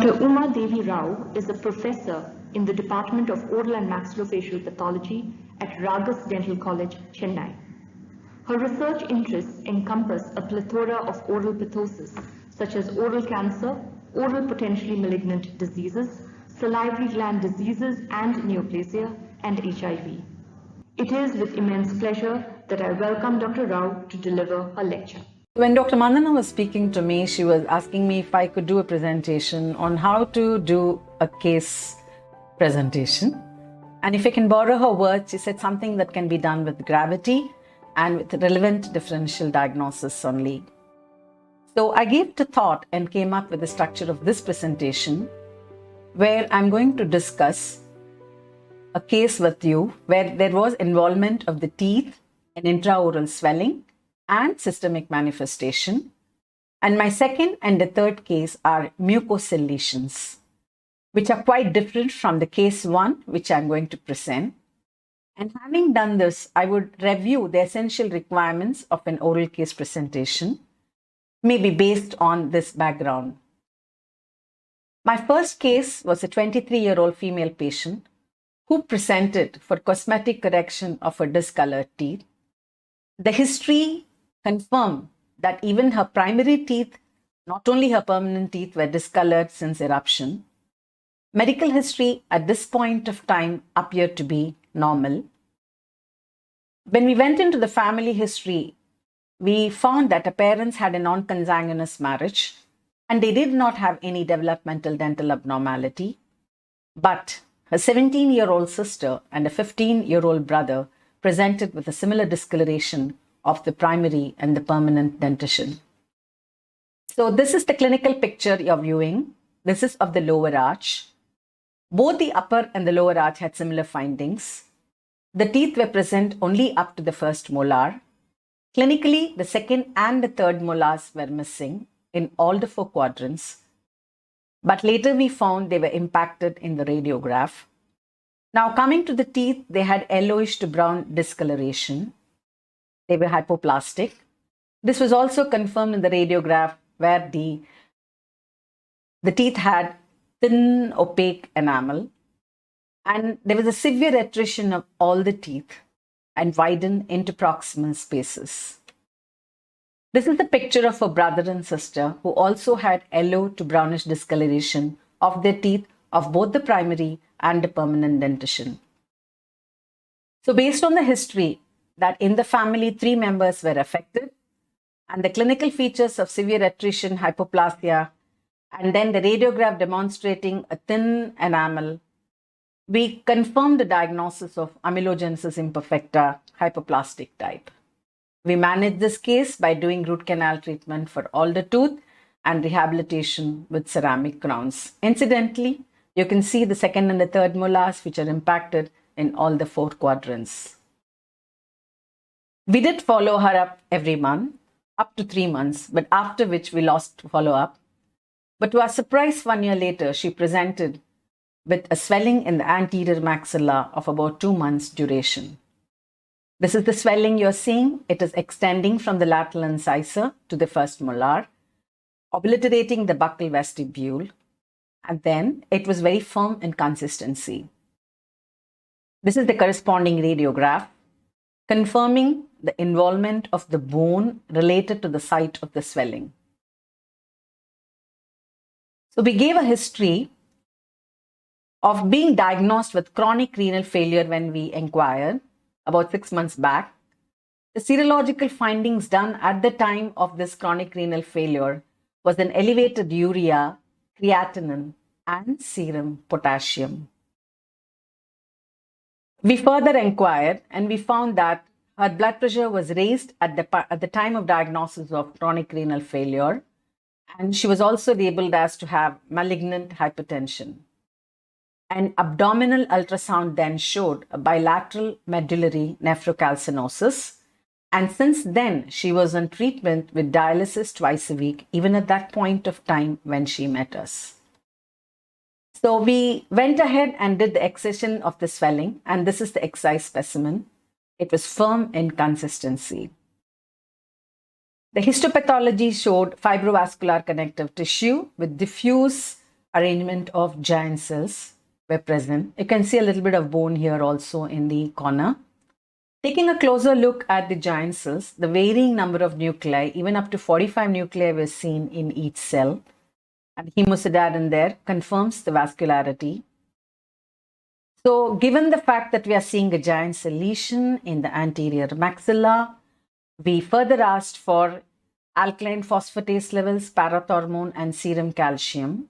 Dr. Uma Devi Rao is a professor in the Department of Oral and Maxillofacial Pathology at Ragas Dental College, Chennai. Her research interests encompass a plethora of oral pathosis, such as oral cancer, oral potentially malignant diseases, salivary gland diseases and neoplasia, and HIV. It is with immense pleasure that I welcome Dr. Rao to deliver her lecture. When Dr. Mandana was speaking to me, she was asking me if I could do a presentation on how to do a case presentation. And if I can borrow her words, she said something that can be done with gravity and with relevant differential diagnosis only. So I gave it a thought and came up with the structure of this presentation, where I'm going to discuss a case with you where there was involvement of the teeth and intraoral swelling and systemic manifestation. And my second and the third case are mucosal lesions, which are quite different from the case one, which I'm going to present. And having done this, I would review the essential requirements of an oral case presentation, maybe based on this background. My first case was a 23-year-old female patient who presented for cosmetic correction of her discolored teeth. The history confirmed that even her primary teeth, not only her permanent teeth, were discolored since eruption. Medical history at this point of time appeared to be normal. When we went into the family history, we found that her parents had a non-consanguineous marriage and they did not have any developmental dental abnormality. But her 17-year-old sister and a 15-year-old brother presented with a similar discoloration of the primary and the permanent dentition. So this is the clinical picture you're viewing. This is of the lower arch. Both the upper and the lower arch had similar findings. The teeth were present only up to the first molar. Clinically, the second and the third molars were missing in all the four quadrants. But later we found they were impacted in the radiograph. Now coming to the teeth, they had yellowish to brown discoloration. They were hypoplastic. This was also confirmed in the radiograph where the teeth had thin opaque enamel and there was a severe attrition of all the teeth and widened interproximal spaces. This is the picture of a brother and sister who also had yellow to brownish discoloration of their teeth of both the primary and the permanent dentition. So based on the history that in the family 3 members were affected and the clinical features of severe attrition, hypoplasia, and then the radiograph demonstrating a thin enamel, we confirmed the diagnosis of amelogenesis imperfecta hypoplastic type. We managed this case by doing root canal treatment for all the tooth and rehabilitation with ceramic crowns. Incidentally, you can see the second and the third molars which are impacted in all the 4 quadrants. We did follow her up every month, up to 3 months, but after which we lost follow-up. But to our surprise, 1 year later, she presented with a swelling in the anterior maxilla of about 2 months duration. This is the swelling you're seeing. It is extending from the lateral incisor to the first molar, obliterating the buccal vestibule, and then it was very firm in consistency. This is the corresponding radiograph, confirming the involvement of the bone related to the site of the swelling. So we gave a history of being diagnosed with chronic renal failure when we inquired about 6 months back. The serological findings done at the time of this chronic renal failure was an elevated urea, creatinine, and serum potassium. We further inquired and we found that her blood pressure was raised at the time of diagnosis of chronic renal failure, and she was also labeled as to have malignant hypertension. An abdominal ultrasound then showed a bilateral medullary nephrocalcinosis, and since then she was on treatment with dialysis twice a week, even at that point of time when she met us. So we went ahead and did the excision of the swelling, and this is the excised specimen. It was firm in consistency. The histopathology showed fibrovascular connective tissue with diffuse arrangement of giant cells were present. You can see a little bit of bone here also in the corner. Taking a closer look at the giant cells, the varying number of nuclei, even up to 45 nuclei, were seen in each cell. And hemosiderin there confirms the vascularity. So, given the fact that we are seeing a giant cell lesion in the anterior maxilla, we further asked for alkaline phosphatase levels, parathormone, and serum calcium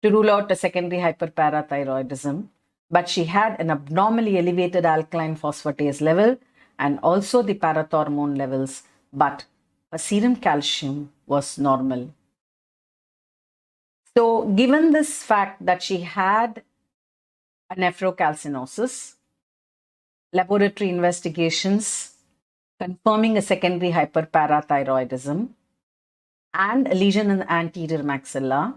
to rule out a secondary hyperparathyroidism. But she had an abnormally elevated alkaline phosphatase level and also the parathormone levels, but her serum calcium was normal. So, given this fact that she had a nephrocalcinosis, laboratory investigations confirming a secondary hyperparathyroidism, and a lesion in the anterior maxilla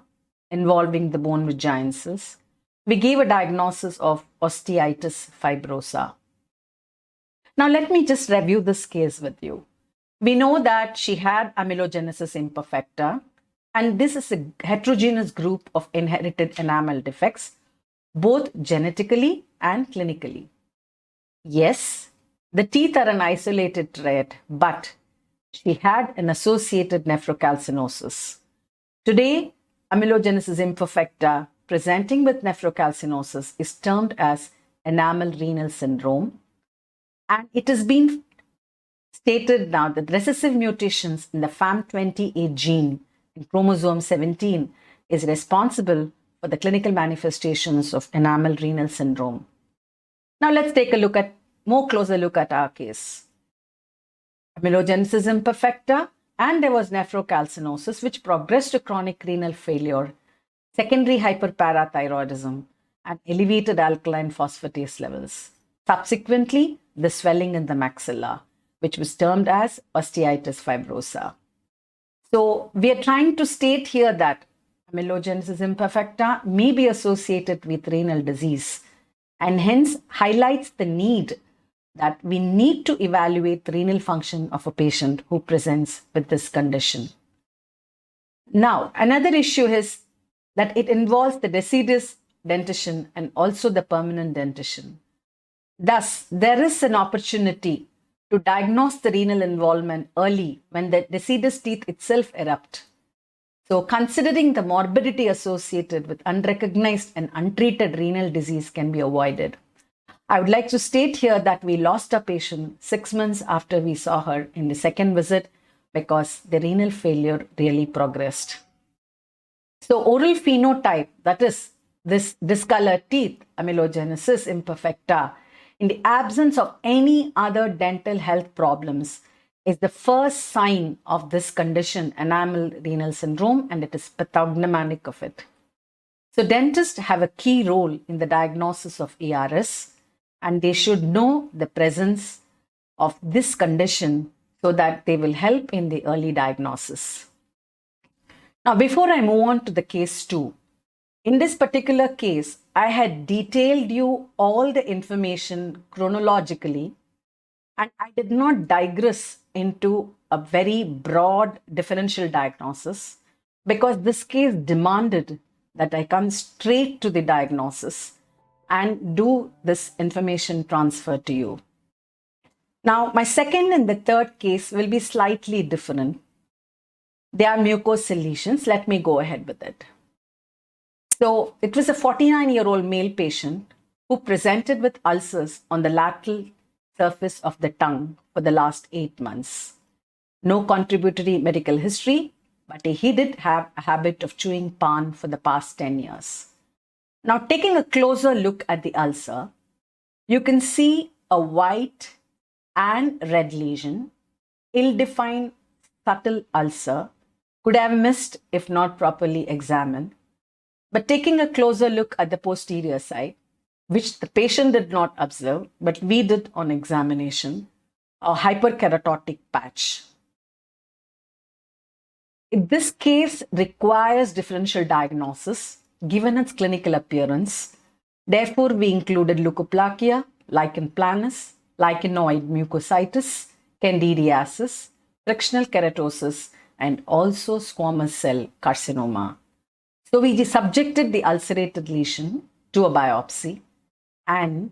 involving the bone with giant cells, we gave a diagnosis of osteitis fibrosa. Now, let me just review this case with you. We know that she had amelogenesis imperfecta, and this is a heterogeneous group of inherited enamel defects, both genetically and clinically. Yes, the teeth are an isolated trait, but she had an associated nephrocalcinosis. Today, amelogenesis imperfecta presenting with nephrocalcinosis is termed as enamel renal syndrome, and it has been stated now that recessive mutations in the FAM28 gene in chromosome 17 is responsible for the clinical manifestations of enamel renal syndrome. Now let's take a more closer look at our case. Amelogenesis imperfecta, and there was nephrocalcinosis which progressed to chronic renal failure, secondary hyperparathyroidism, and elevated alkaline phosphatase levels. Subsequently, the swelling in the maxilla, which was termed as osteitis fibrosa. So we are trying to state here that amelogenesis imperfecta may be associated with renal disease and hence highlights the need that we need to evaluate the renal function of a patient who presents with this condition. Now, another issue is that it involves the deciduous dentition and also the permanent dentition. Thus, there is an opportunity to diagnose the renal involvement early when the deciduous teeth itself erupt. So, considering the morbidity associated with unrecognized and untreated renal disease can be avoided. I would like to state here that we lost a patient 6 months after we saw her in the second visit because the renal failure really progressed. So, oral phenotype, that is this discolored teeth, amelogenesis imperfecta, in the absence of any other dental health problems, is the first sign of this condition, enamel renal syndrome, and it is pathognomonic of it. So, dentists have a key role in the diagnosis of ERS, and they should know the presence of this condition so that they will help in the early diagnosis. Now, before I move on to the case 2, in this particular case, I had detailed you all the information chronologically, and I did not digress into a very broad differential diagnosis because this case demanded that I come straight to the diagnosis and do this information transfer to you. Now, my second and the third case will be slightly different. They are mucosal lesions. Let me go ahead with it. So, it was a 49-year-old male patient who presented with ulcers on the lateral surface of the tongue for the last 8 months. No contributory medical history, but he did have a habit of chewing pan for the past 10 years. Now, taking a closer look at the ulcer, you can see a white and red lesion, ill-defined subtle ulcer, could have missed if not properly examined. But taking a closer look at the posterior side, which the patient did not observe, but we did on examination, a hyperkeratotic patch. This case requires differential diagnosis given its clinical appearance. Therefore, we included leukoplakia, lichen planus, lichenoid mucositis, candidiasis, frictional keratosis, and also squamous cell carcinoma. So we subjected the ulcerated lesion to a biopsy, and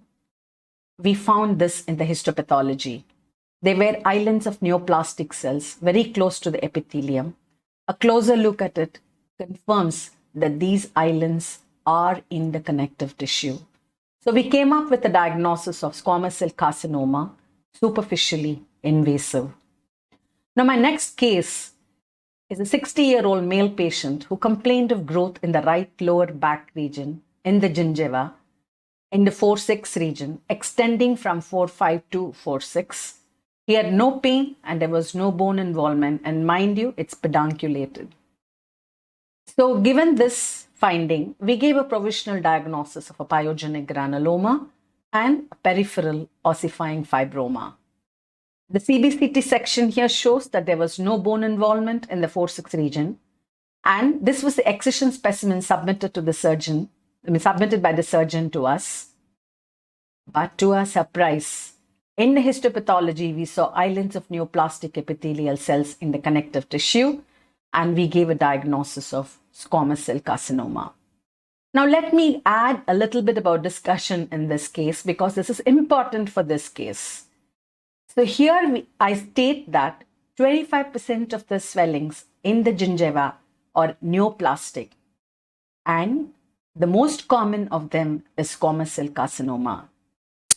we found this in the histopathology. They were islands of neoplastic cells very close to the epithelium. A closer look at it confirms that these islands are in the connective tissue. So we came up with a diagnosis of squamous cell carcinoma, superficially invasive. Now, my next case is a 60-year-old male patient who complained of growth in the right lower back region in the gingiva in the 4-6 region, extending from 4-5 to 4-6. He had no pain and there was no bone involvement, and mind you, it's pedunculated. So given this finding, we gave a provisional diagnosis of a pyogenic granuloma and a peripheral ossifying fibroma. The CBCT section here shows that there was no bone involvement in the 4-6 region, and this was the excision specimen submitted to the surgeon, submitted by the surgeon to us. But to our surprise, in the histopathology, we saw islands of neoplastic epithelial cells in the connective tissue, and we gave a diagnosis of squamous cell carcinoma. Now, let me add a little bit about discussion in this case because this is important for this case. So here I state that 25% of the swellings in the gingiva are neoplastic, and the most common of them is squamous cell carcinoma.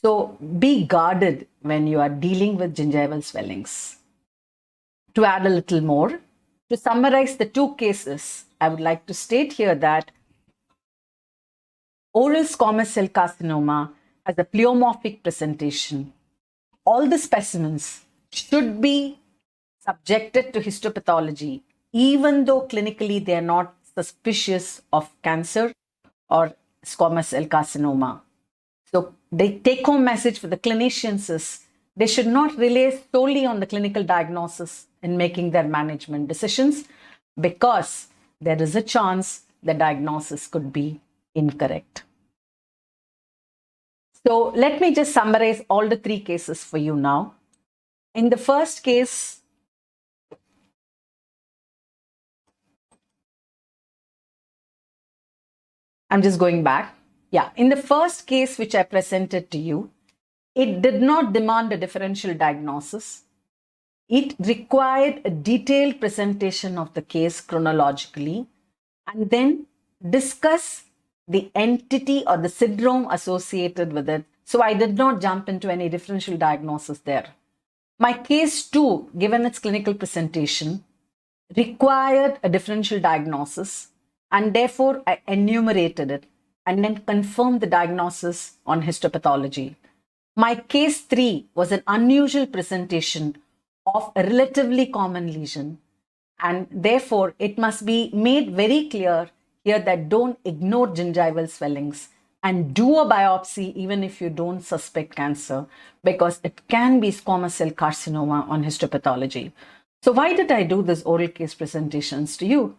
So be guarded when you are dealing with gingival swellings. To add a little more, to summarize the two cases, I would like to state here that oral squamous cell carcinoma has a pleomorphic presentation. All the specimens should be subjected to histopathology, even though clinically they are not suspicious of cancer or squamous cell carcinoma. So the take-home message for the clinicians is they should not rely solely on the clinical diagnosis in making their management decisions because there is a chance the diagnosis could be incorrect. So let me just summarize all the three cases for you now. In the first case, I'm just going back. Yeah, in the first case which I presented to you, it did not demand a differential diagnosis. It required a detailed presentation of the case chronologically and then discuss the entity or the syndrome associated with it. So I did not jump into any differential diagnosis there. My case 2, given its clinical presentation, required a differential diagnosis, and therefore I enumerated it and then confirmed the diagnosis on histopathology. My case 3 was an unusual presentation of a relatively common lesion, and therefore it must be made very clear here that don't ignore gingival swellings and do a biopsy even if you don't suspect cancer, because it can be squamous cell carcinoma on histopathology. So why did I do this oral case presentations to you?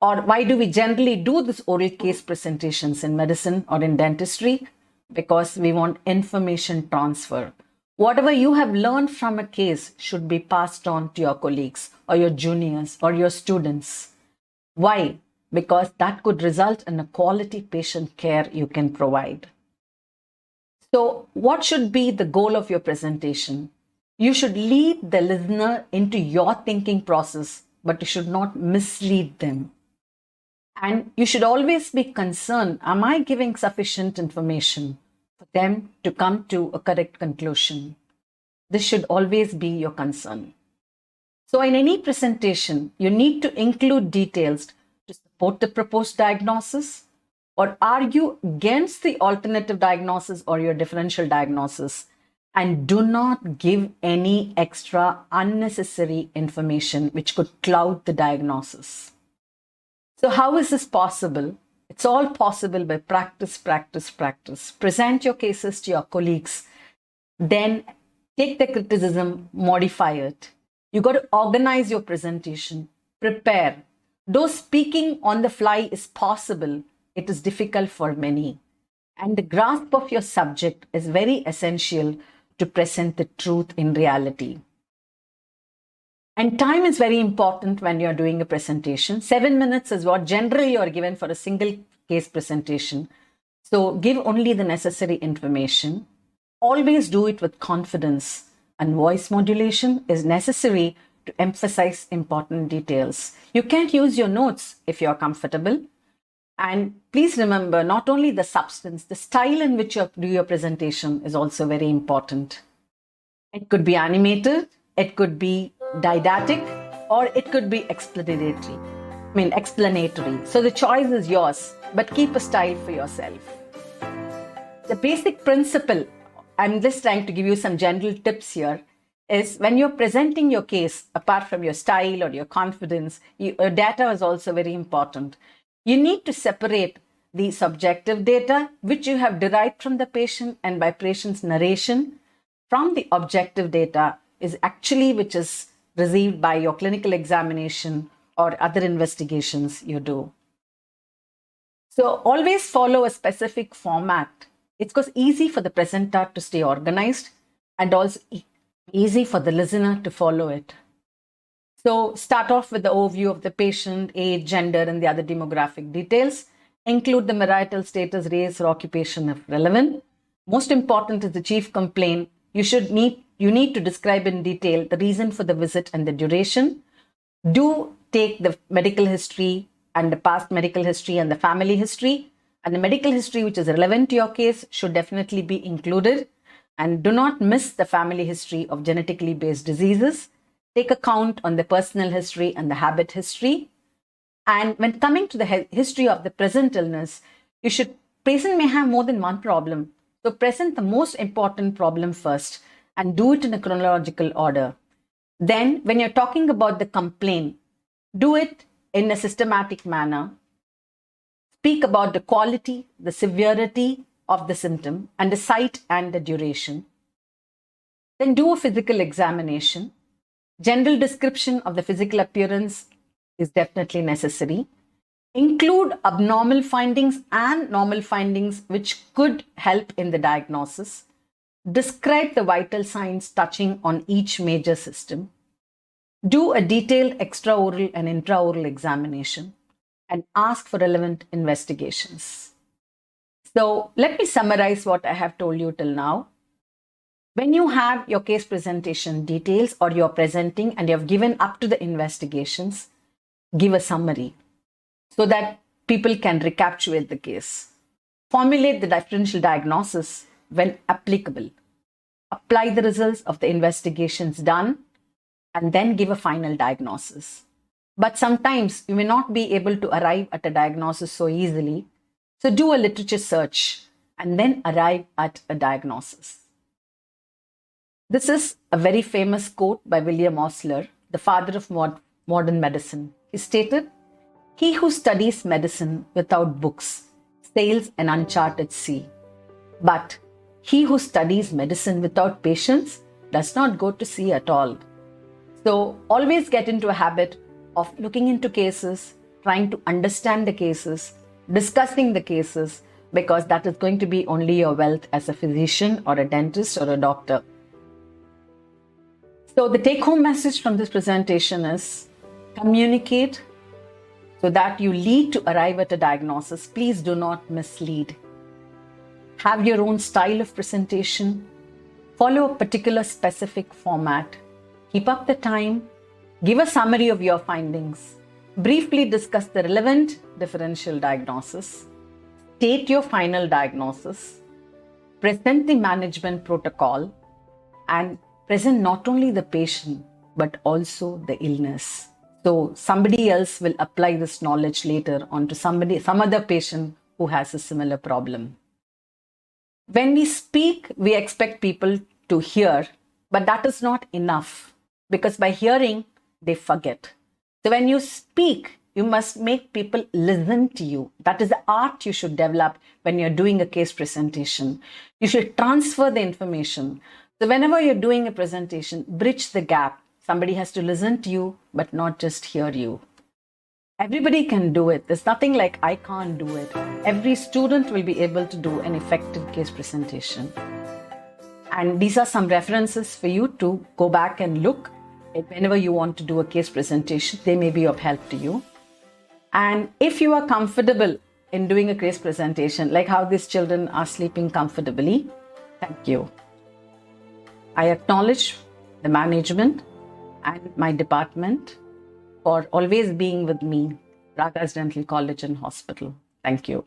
Or why do we generally do this oral case presentations in medicine or in dentistry? Because we want information transfer. Whatever you have learned from a case should be passed on to your colleagues or your juniors or your students. Why? Because that could result in a quality patient care you can provide. So what should be the goal of your presentation? You should lead the listener into your thinking process, but you should not mislead them. And you should always be concerned, am I giving sufficient information for them to come to a correct conclusion? This should always be your concern. So in any presentation, you need to include details to support the proposed diagnosis or argue against the alternative diagnosis or your differential diagnosis, and do not give any extra unnecessary information which could cloud the diagnosis. So how is this possible? It's all possible by practice, practice, practice. Present your cases to your colleagues, then take the criticism, modify it. You got to organize your presentation, prepare. Though speaking on the fly is possible, it is difficult for many. And the grasp of your subject is very essential to present the truth in reality. And time is very important when you're doing a presentation. 7 minutes is what generally you're given for a single case presentation. So give only the necessary information. Always do it with confidence, and voice modulation is necessary to emphasize important details. You can't use your notes if you're comfortable. And please remember, not only the substance, the style in which you do your presentation is also very important. It could be animated, it could be didactic, or it could be explanatory. So the choice is yours, but keep a style for yourself. The basic principle, I'm just trying to give you some general tips here, is when you're presenting your case, apart from your style or your confidence, your data is also very important. You need to separate the subjective data, which you have derived from the patient and by patient's narration, from the objective data is actually which is received by your clinical examination or other investigations you do. So always follow a specific format. It's easy for the presenter to stay organized and also easy for the listener to follow it. So start off with the overview of the patient, age, gender, and the other demographic details. Include the marital status, race, or occupation if relevant. Most important is the chief complaint. You need to describe in detail the reason for the visit and the duration. Do take the medical history and the past medical history and the family history. And the medical history which is relevant to your case should definitely be included. And do not miss the family history of genetically based diseases. Take account on the personal history and the habit history. And when coming to the history of the present illness, patient may have more than one problem. So present the most important problem first and do it in a chronological order. Then when you're talking about the complaint, do it in a systematic manner. Speak about the quality, the severity of the symptom and the site and the duration. Then do a physical examination. General description of the physical appearance is definitely necessary. Include abnormal findings and normal findings which could help in the diagnosis. Describe the vital signs touching on each major system. Do a detailed extraoral and intraoral examination and ask for relevant investigations. So let me summarize what I have told you till now. When you have your case presentation details or you're presenting and you have given up to the investigations, give a summary so that people can recapitulate the case. Formulate the differential diagnosis when applicable. Apply the results of the investigations done and then give a final diagnosis. But sometimes you may not be able to arrive at a diagnosis so easily. So do a literature search and then arrive at a diagnosis. This is a very famous quote by William Osler, the father of modern medicine. He stated, "He who studies medicine without books sails an uncharted sea, but he who studies medicine without patience does not go to sea at all." So always get into a habit of looking into cases, trying to understand the cases, discussing the cases, because that is going to be only your wealth as a physician or a dentist or a doctor. So the take-home message from this presentation is communicate so that you lead to arrive at a diagnosis. Please do not mislead. Have your own style of presentation. Follow a particular specific format. Keep up the time. Give a summary of your findings. Briefly discuss the relevant differential diagnosis. State your final diagnosis. Present the management protocol and present not only the patient but also the illness. So somebody else will apply this knowledge later onto some other patient who has a similar problem. When we speak, we expect people to hear, but that is not enough because by hearing, they forget. So when you speak, you must make people listen to you. That is the art you should develop when you're doing a case presentation. You should transfer the information. So whenever you're doing a presentation, bridge the gap. Somebody has to listen to you, but not just hear you. Everybody can do it. There's nothing like I can't do it. Every student will be able to do an effective case presentation. And these are some references for you to go back and look. whenever you want to do a case presentation, they may be of help to you. And if you are comfortable in doing a case presentation, like how these children are sleeping comfortably, thank you. I acknowledge the management and my department for always being with me, Ragas Dental College and Hospital. Thank you.